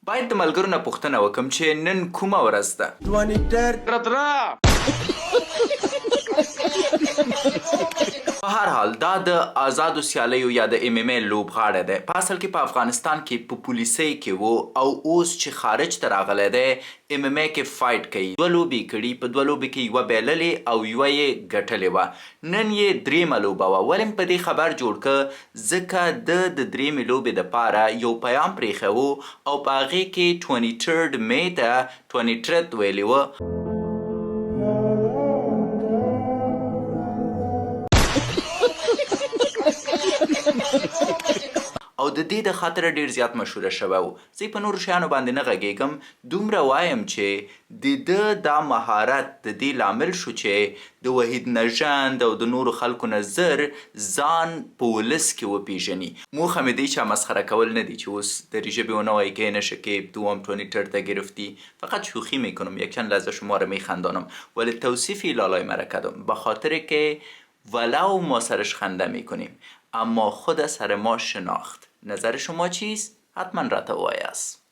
باید د ملګرو نه پوښتنه وکم چې نن کومه ورځ ده. په هر حال دا د آزادو سیالیو یا د MMA لوبغاړی دی. په اصل کې په افغانستان کې په پولیسۍ کې و او اوس چې خارج ته راغلی دی MMA کې فایټ کوي. 2 لوبې کړي، په 2 لوبې کې یوه بایللې او یوه یې ګټلې وه. نن یې 3مه لوبه وه. ولې مې په دې خبر جوړ که ځکه د 3مې لوبې دپاره یو پیام پرېښی او په هغې کې 23 مې ته 23 ویلې وه. او د دې د خاطره ډیر زیات مشهوره شوی و. زه په نورو شیانو باندې نه غږیږم، دومره وایم چې د ده دا مهارت د دې لامل شو چې د وحید نژند او د نورو خلکو نه زر ځان په ولس کې وپیژني. موخه مې دی چې مسخره کول نه دی که اوس داری ژبی و نوعی که نشه دوم 23 تا گرفتی. فقط شوخی میکنم، یک چند لحظه شما رو میخندانم، ولی توصیفی لالای مرکدم به خاطر که ولو ما سرش خنده میکنیم اما خود سر ما شناخت. نظر شما چیست؟ حتما را توای است.